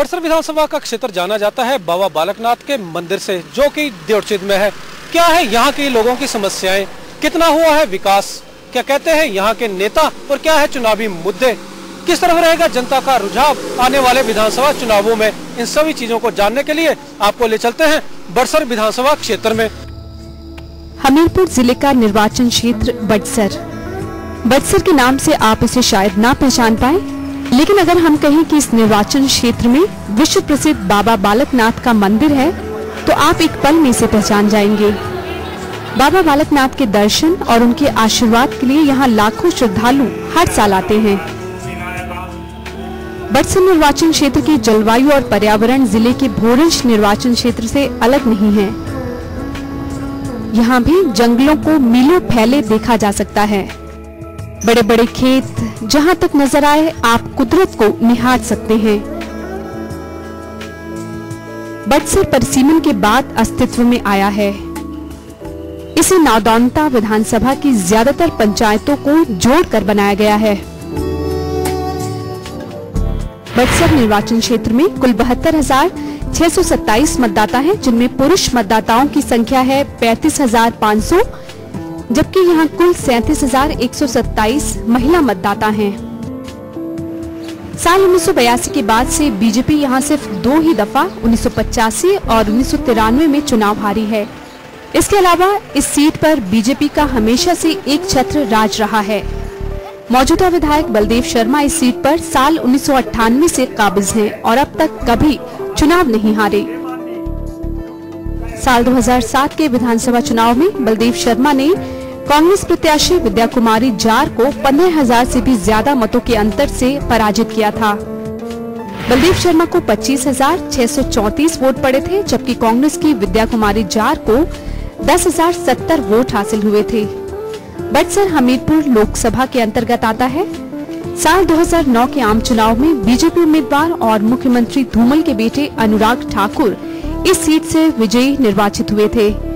बड़सर विधानसभा का क्षेत्र जाना जाता है बाबा बालकनाथ के मंदिर से, जो कि देवचित में है। क्या है यहाँ के लोगों की समस्याएं, कितना हुआ है विकास, क्या कहते हैं यहाँ के नेता और क्या है चुनावी मुद्दे, किस तरफ रहेगा जनता का रुझान आने वाले विधानसभा चुनावों में, इन सभी चीजों को जानने के लिए आपको ले चलते हैं बड़सर विधानसभा क्षेत्र में। हमीरपुर जिले का निर्वाचन क्षेत्र बड़सर के नाम से आप इसे शायद ना पहचान पाए, लेकिन अगर हम कहें कि इस निर्वाचन क्षेत्र में विश्व प्रसिद्ध बाबा बालकनाथ का मंदिर है तो आप एक पल में इसे पहचान जाएंगे। बाबा बालकनाथ के दर्शन और उनके आशीर्वाद के लिए यहाँ लाखों श्रद्धालु हर साल आते हैं। बड़सर निर्वाचन क्षेत्र की जलवायु और पर्यावरण जिले के भोरंज निर्वाचन क्षेत्र से अलग नहीं है। यहाँ भी जंगलों को मीलों फैले देखा जा सकता है। बड़े बड़े खेत जहाँ तक नजर आए आप कुदरत को निहार सकते हैं। बड़सर परिसीमन के बाद अस्तित्व में आया है। इसे नादौनता विधानसभा की ज्यादातर पंचायतों को जोड़कर बनाया गया है। बड़सर निर्वाचन क्षेत्र में कुल 72,627 मतदाता हैं, जिनमें पुरुष मतदाताओं की संख्या है 35,500, जबकि यहाँ कुल 37,127 महिला मतदाता हैं। साल 1982 के बाद से बीजेपी यहाँ सिर्फ 2 ही दफा 1985 और 1993 में चुनाव हारी है। इसके अलावा इस सीट पर बीजेपी का हमेशा से एक छत्र राज रहा है। मौजूदा विधायक बलदेव शर्मा इस सीट पर साल 1998 से काबिज हैं और अब तक कभी चुनाव नहीं हारे। साल 2007 के विधानसभा चुनाव में बलदेव शर्मा ने कांग्रेस प्रत्याशी विद्या कुमारी जार को 15,000 से भी ज्यादा मतों के अंतर से पराजित किया था। बलदेव शर्मा को 25,634 वोट पड़े थे, जबकि कांग्रेस की विद्या कुमारी जार को 10,070 वोट हासिल हुए थे। बड़सर हमीरपुर लोकसभा के अंतर्गत आता है। साल 2009 के आम चुनाव में बीजेपी उम्मीदवार और मुख्यमंत्री धूमल के बेटे अनुराग ठाकुर इस सीट से विजयी निर्वाचित हुए थे।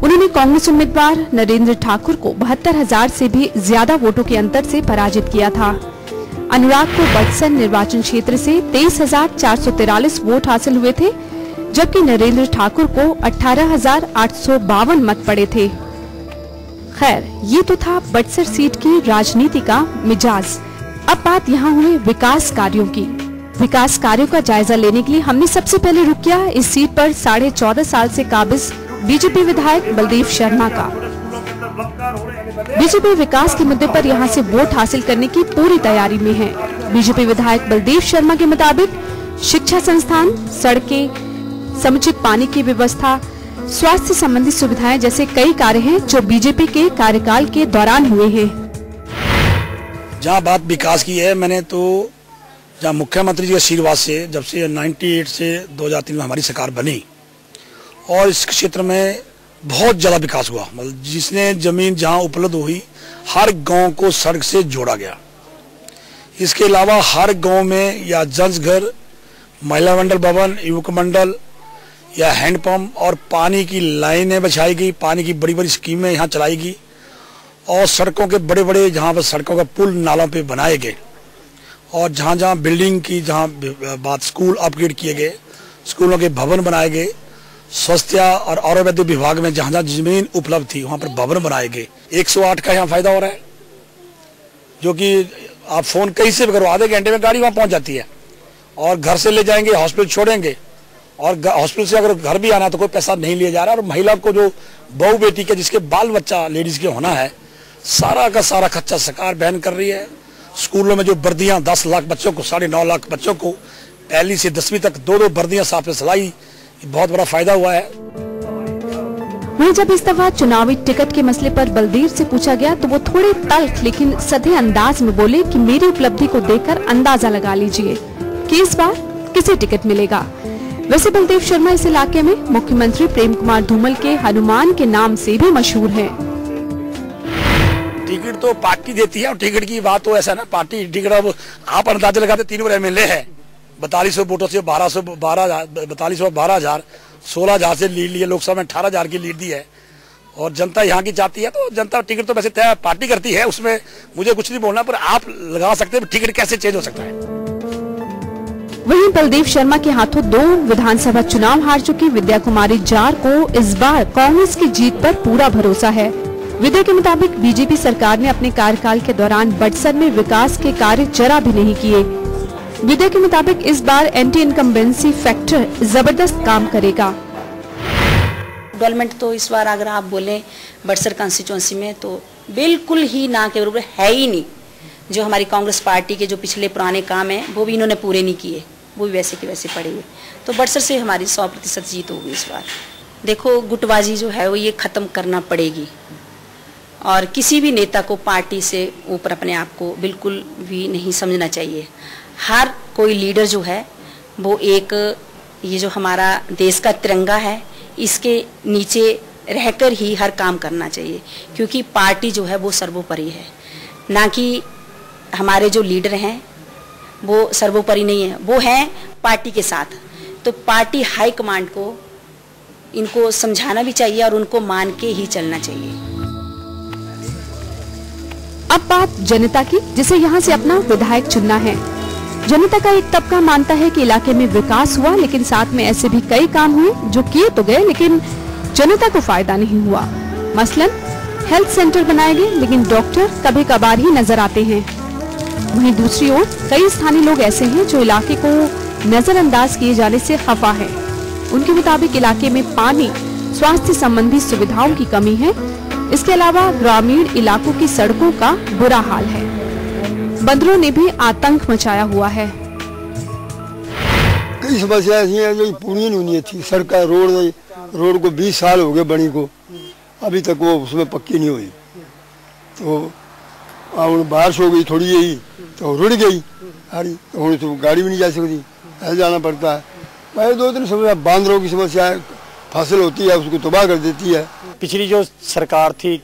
उन्होंने कांग्रेस उम्मीदवार नरेंद्र ठाकुर को 72,000 से भी ज्यादा वोटों के अंतर से पराजित किया था। अनुराग को बड़सर निर्वाचन क्षेत्र से 23,443 वोट हासिल हुए थे, जबकि नरेंद्र ठाकुर को 18,852 मत पड़े थे। खैर, ये तो था बड़सर सीट की राजनीति का मिजाज। अब बात यहाँ हुए विकास कार्यों की। विकास कार्यों का जायजा लेने के लिए हमने सबसे पहले रुक किया इस सीट पर 14.5 साल से काबिज बीजेपी विधायक बलदेव शर्मा का। बीजेपी विकास के मुद्दे पर यहाँ से वोट हासिल करने की पूरी तैयारी में है। बीजेपी विधायक बलदेव शर्मा के मुताबिक शिक्षा संस्थान, सड़कें, समुचित पानी की व्यवस्था, स्वास्थ्य संबंधी सुविधाएं जैसे कई कार्य हैं जो बीजेपी के कार्यकाल के दौरान हुए हैं। जहाँ बात विकास की है, मैंने तो जहाँ मुख्यमंत्री जी के आशीर्वाद से जब से 98 से 2003 में हमारी सरकार बनी और इस क्षेत्र में बहुत ज़्यादा विकास हुआ, मतलब जिसने जमीन जहाँ उपलब्ध हुई हर गांव को सड़क से जोड़ा गया। इसके अलावा हर गांव में या जंस घर, महिला मंडल भवन, युवक मंडल या हैंडपंप और पानी की लाइनें बिछाई गई, पानी की बड़ी बड़ी स्कीमें यहाँ चलाई गई और सड़कों के बड़े बड़े जहाँ पर सड़कों का पुल नालों पे बनाए गए और जहाँ जहाँ बिल्डिंग की जहाँ बात स्कूल अपग्रेड किए गए, स्कूलों के भवन बनाए गए, स्वास्थ्य और आयुर्वेद विभाग में जहाँ जहाँ जमीन उपलब्ध थी वहाँ पर भवन बनाए गए। 108 का यहाँ फायदा हो रहा है, जो कि आप फोन कहीं से भी करो, आधे घंटे में गाड़ी वहाँ पहुँच जाती है और घर से ले जाएंगे, हॉस्पिटल छोड़ेंगे और हॉस्पिटल से अगर घर भी आना तो कोई पैसा नहीं लिया जा रहा। और महिला को जो बहू बेटी के जिसके बाल बच्चा लेडीज के होना है, सारा का सारा खर्चा सरकार वहन कर रही है। स्कूलों में जो वर्दियां 10 लाख बच्चों को, 9.5 लाख बच्चों को पहली से 10वीं तक 2-2 वर्दियां साफ में सिलाई, बहुत बड़ा फायदा हुआ है। वहीं जब इस दफा चुनावी टिकट के मसले पर बलदेव से पूछा गया तो वो थोड़े तल्ख लेकिन सधे अंदाज में बोले कि मेरी उपलब्धि को देखकर अंदाजा लगा लीजिए कि इस बार किसे टिकट मिलेगा। वैसे बलदेव शर्मा इस इलाके में मुख्यमंत्री प्रेम कुमार धूमल के हनुमान के नाम से भी मशहूर हैं। टिकट तो पार्टी देती है और टिकट की बात तो ऐसा ना, पार्टी टिकट अब आप अंदाजा लगाते 3 बार MLA है, 4200 वोटों से 12,000 16,000 से लीड ली है, लोकसभा में 18,000 की लीड दी है और जनता यहाँ की चाहती है तो जनता टिकट तो वैसे तय पार्टी करती है, उसमें मुझे कुछ नहीं बोलना, पर आप लगा सकते हैं टिकट कैसे चेंज हो सकता है। वहीं बलदेव शर्मा के हाथों 2 विधानसभा चुनाव हार चुकी विद्या कुमारी जार को इस बार कांग्रेस की जीत पर पूरा भरोसा है। विद्या के मुताबिक बीजेपी सरकार ने अपने कार्यकाल के दौरान बड़सर में विकास के कार्य जरा भी नहीं किए। विद्या के मुताबिक इस बार एंटी इनकम्बेंसी फैक्टर जबरदस्त काम करेगा। डेवलपमेंट तो इस बार अगर आप बोलें बड़सर कॉन्स्टिट्यूंसी में तो बिल्कुल ही ना के बराबर है ही नहीं। जो हमारी कांग्रेस पार्टी के जो पिछले पुराने काम हैं वो भी इन्होंने पूरे नहीं किए, वो भी वैसे के वैसे पड़े हुए। तो बड़सर से हमारी 100% जीत होगी इस बार। देखो गुटबाजी जो है वो ये ख़त्म करना पड़ेगी और किसी भी नेता को पार्टी से ऊपर अपने आप को बिल्कुल भी नहीं समझना चाहिए। हर कोई लीडर जो है वो एक ये जो हमारा देश का तिरंगा है इसके नीचे रहकर ही हर काम करना चाहिए, क्योंकि पार्टी जो है वो सर्वोपरि है, ना कि हमारे जो लीडर हैं वो सर्वोपरि नहीं है, वो हैं पार्टी के साथ। तो पार्टी हाई कमांड को इनको समझाना भी चाहिए और उनको मान के ही चलना चाहिए। अब बात जनता की, जिसे यहाँ से अपना विधायक चुनना है। जनता का एक तबका मानता है कि इलाके में विकास हुआ, लेकिन साथ में ऐसे भी कई काम हुए जो किए तो गए लेकिन जनता को फायदा नहीं हुआ। मसलन हेल्थ सेंटर बनाए गए लेकिन डॉक्टर कभी कभार ही नजर आते हैं। वहीं दूसरी ओर कई स्थानीय लोग ऐसे हैं जो इलाके को नजरअंदाज किए जाने से खफा है। उनके मुताबिक इलाके में पानी, स्वास्थ्य संबंधी सुविधाओं की कमी है। इसके अलावा ग्रामीण इलाकों की सड़कों का बुरा हाल है। बंदरों ने भी आतंक मचाया हुआ है। कई समस्याएं ऐसी हैं जो पूरी नहीं थी। सड़क रोड को 20 साल हो गए बनी को, अभी तक वो उसमें पक्की नहीं हुई। तो बारिश हो गई थोड़ी यही तो रुड़ गई गाड़ी, तो गाड़ी भी नहीं जा सकती, ऐसे जाना पड़ता है। पहले 2-3 समस्या, बांदरों की समस्या है, फसल होती है उसको तबाह कर देती है। पिछली जो सरकार थी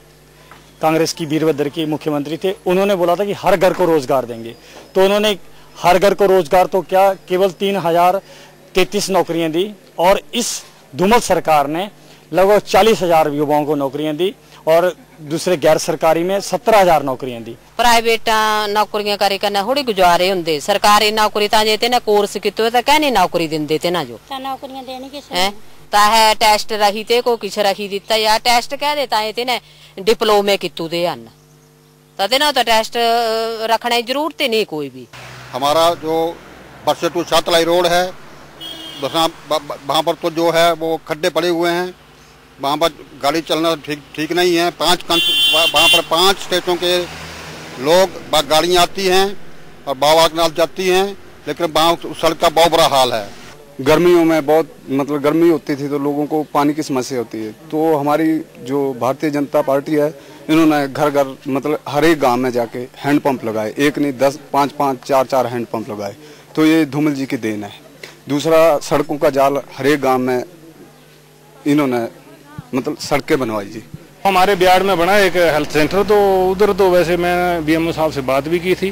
कांग्रेस की, वीरभद्र के मुख्यमंत्री थे, उन्होंने बोला था कि हर घर को रोजगार देंगे। तो उन्होंने हर घर को रोजगार तो क्या केवल 3033 नौकरियां दी, और इस धूमल सरकार ने लगभग 40,000 युवाओं को नौकरियां दी और दूसरे गैर सरकारी में 17,000 नौकरियां दी। प्राइवेट नौकरियां करे करना थोड़ी गुजारे होंगे। सरकारी नौकरी ता जेते ना कोर्स कितो ता कहनी नौकरी दिंदे ते ना जो नौकरियां देने के है ता है टेस्ट रही ते को किछ रही दिता या टेस्ट कह देता है ते ने डिप्लोमे कितु दे अन तदे ना तो टेस्ट रखने की जरूरत ही नहीं कोई भी। हमारा जो बरसर टू सातलाई रोड है वहाँ पर तो जो है वो खड्डे पड़े हुए हैं, वहाँ पर गाड़ी चलना ठीक नहीं है। वहाँ पर 5 स्टेटों के लोग गाड़ियाँ आती हैं और बाबानाथ जाती हैं, लेकिन वहाँ सड़क का बहुत बुरा हाल है। गर्मियों में बहुत मतलब गर्मी होती थी तो लोगों को पानी की समस्या होती है। तो हमारी जो भारतीय जनता पार्टी है, इन्होंने घर घर मतलब हर एक गांव में जाके हैंडपंप लगाए, एक नहीं 10, 5, 4 हैंडपंप लगाए। तो ये धूमल जी की देन है। दूसरा, सड़कों का जाल हर एक गाँव में इन्होंने मतलब सड़कें बनवाई जी। हमारे बिहार में बना एक हेल्थ सेंटर, तो उधर तो वैसे मैं बीएमओ साहब से बात भी की थी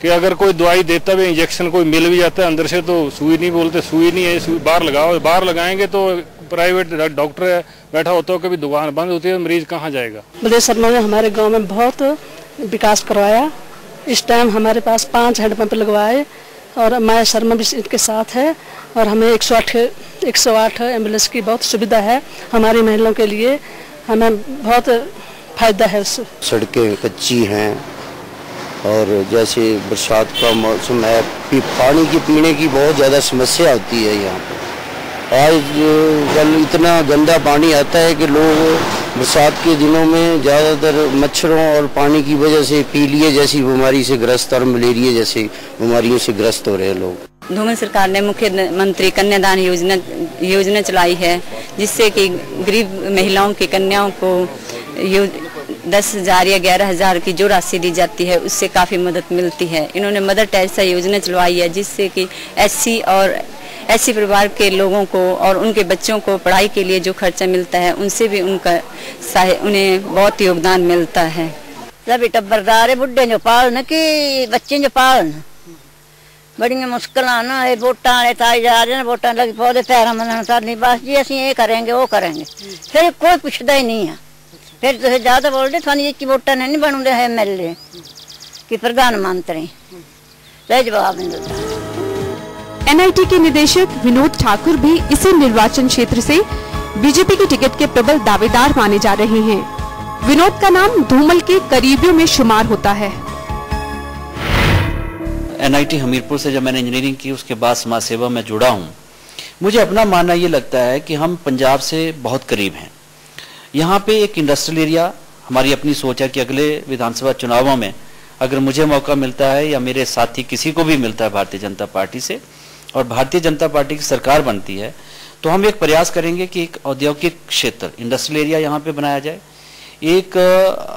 कि अगर कोई दवाई देता भी, इंजेक्शन कोई मिल भी जाता है अंदर से, तो सुई नहीं बोलते, सुई नहीं है, सुई बाहर लगाओ। बाहर लगाएंगे तो प्राइवेट डॉक्टर बैठा होता है, कभी दुकान बंद होती है, मरीज कहाँ जाएगा। बलदेव शर्मा ने हमारे गाँव में बहुत विकास करवाया। इस टाइम हमारे पास 5 हैंडपंप लगवाए और माया शर्मा भी इनके साथ है, और हमें 108 एम्बुलेंस की बहुत सुविधा है। हमारी महिलाओं के लिए हमें बहुत फायदा है उससे। सड़कें कच्ची हैं और जैसे बरसात का मौसम है, पानी की पीने की बहुत ज़्यादा समस्या होती है यहाँ पर। आजकल इतना गंदा पानी आता है कि लोग बरसात के दिनों में ज़्यादातर मच्छरों और पानी की वजह से पीलिया जैसी बीमारी से ग्रस्त और मलेरिया जैसी बीमारियों से ग्रस्त हो रहे हैं लोग। धूमल सरकार ने मुख्यमंत्री कन्यादान योजना चलाई है, जिससे कि गरीब महिलाओं की कन्याओं को 10,000 या 11,000 की जो राशि दी जाती है उससे काफ़ी मदद मिलती है। इन्होंने मदर टेरेसा योजना चलवाई है, जिससे कि एससी परिवार के लोगों को और उनके बच्चों को पढ़ाई के लिए जो खर्चा मिलता है उनसे भी उन्हें बहुत योगदान मिलता है। सभी टब्बरदार बुढ़े जो पालन कि बच्चे जो पालन बड़ी मुश्किल ना ये वोटा ताई जा रहे हैं, वोटा लगी पौधे पैर मन नहीं, बस जी असं ये करेंगे वो करेंगे, फिर कोई पूछता ही नहीं है। फिर तुम ज्यादा बोल रहे थानी जी वोटा नहीं बनते है MLA कि प्रधानमंत्री, जवाब नहीं देता। एनआईटी के निदेशक विनोद ठाकुर भी इसी निर्वाचन क्षेत्र से बीजेपी की टिकट के प्रबल दावेदार माने जा रहे हैं। विनोद का नाम धूमल के करीबियों में शुमार होता है। एनआईटी हमीरपुर से जब मैंने इंजीनियरिंग की उसके बाद समाज सेवा में जुड़ा हूँ। मुझे अपना मानना ये लगता है कि हम पंजाब से बहुत करीब हैं। यहाँ पे एक इंडस्ट्रियल एरिया, हमारी अपनी सोच है कि अगले विधानसभा चुनावों में अगर मुझे मौका मिलता है या मेरे साथी किसी को भी मिलता है भारतीय जनता पार्टी से और भारतीय जनता पार्टी की सरकार बनती है, तो हम एक प्रयास करेंगे कि एक औद्योगिक क्षेत्र, इंडस्ट्रियल एरिया यहाँ पे बनाया जाए। एक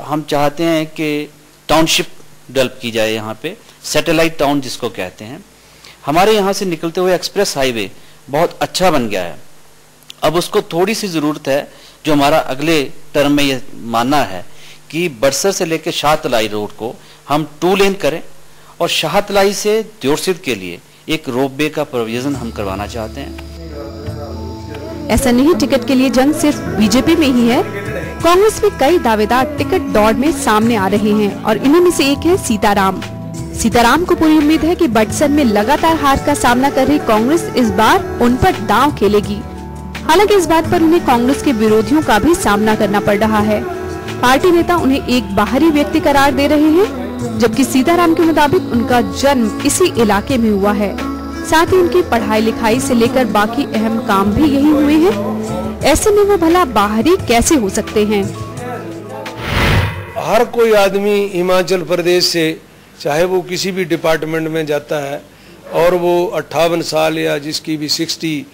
हम चाहते हैं कि टाउनशिप डेवलप की जाए, यहाँ पे सैटेलाइट टाउन जिसको कहते हैं। हमारे यहाँ से निकलते हुए एक्सप्रेस हाईवे बहुत अच्छा बन गया है। अब उसको थोड़ी सी जरूरत है, जो हमारा अगले टर्म में ये मानना है कि बड़सर से लेकर शाहतलाई रोड को हम 2 लेन करें और शाहतलाई से द्योरसिद के लिए एक रोपवे का प्रोविजन हम करवाना चाहते हैं। ऐसा नहीं टिकट के लिए जंग सिर्फ बीजेपी में ही है। कांग्रेस में कई दावेदार टिकट दौड़ में सामने आ रहे हैं और इन्हीं में से एक है सीताराम। सीताराम को पूरी उम्मीद है कि बड़सर में लगातार हार का सामना कर रही कांग्रेस इस बार उन पर दांव खेलेगी। हालांकि इस बात पर उन्हें कांग्रेस के विरोधियों का भी सामना करना पड़ रहा है। पार्टी नेता उन्हें एक बाहरी व्यक्ति करार दे रहे हैं, जबकि सीताराम के मुताबिक उनका जन्म इसी इलाके में हुआ है। साथ ही उनकी पढ़ाई लिखाई से लेकर बाकी अहम काम भी यही हुए हैं। ऐसे में वो भला बाहरी कैसे हो सकते हैं? हर कोई आदमी हिमाचल प्रदेश से, चाहे वो किसी भी डिपार्टमेंट में जाता है और वो 58 साल या जिसकी भी 60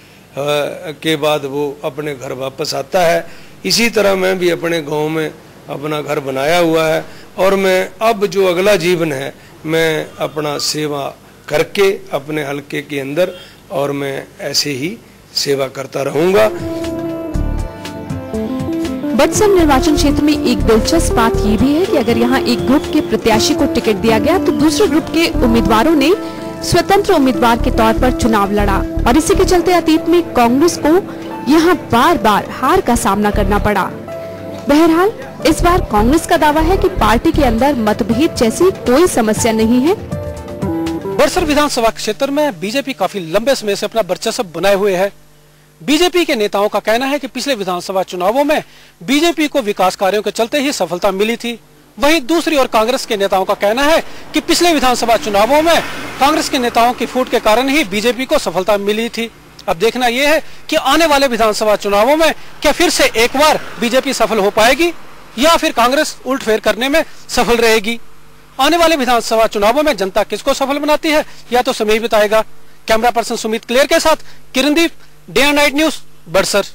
के बाद वो अपने घर वापस आता है। इसी तरह मैं भी अपने गांव में अपना घर बनाया हुआ है और मैं अब जो अगला जीवन है मैं अपना सेवा करके अपने हलके के अंदर, और मैं ऐसे ही सेवा करता रहूंगा। बड़सर निर्वाचन क्षेत्र में एक दिलचस्प बात ये भी है कि अगर यहाँ एक ग्रुप के प्रत्याशी को टिकट दिया गया तो दूसरे ग्रुप के उम्मीदवारों ने स्वतंत्र उम्मीदवार के तौर पर चुनाव लड़ा और इसी के चलते अतीत में कांग्रेस को यहाँ बार बार हार का सामना करना पड़ा। बहरहाल इस बार कांग्रेस का दावा है कि पार्टी के अंदर मतभेद जैसी कोई समस्या नहीं है। बड़सर विधानसभा क्षेत्र में बीजेपी काफी लंबे समय से अपना वर्चस्व बनाए हुए है। बीजेपी के नेताओं का कहना है कि पिछले विधानसभा चुनावों में बीजेपी को विकास कार्यों के चलते ही सफलता मिली थी। वहीं दूसरी ओर कांग्रेस के नेताओं का कहना है कि पिछले विधानसभा चुनावों में कांग्रेस के नेताओं की फूट के कारण ही बीजेपी को सफलता मिली थी। अब देखना यह है कि आने वाले विधानसभा चुनावों में क्या फिर से एक बार बीजेपी सफल हो पाएगी या फिर कांग्रेस उलटफेर करने में सफल रहेगी। आने वाले विधानसभा चुनावों में जनता किसको सफल बनाती है या तो समय बताएगा। कैमरा पर्सन सुमित क्लियर के साथ Kirandeep, day and night news, Badsar.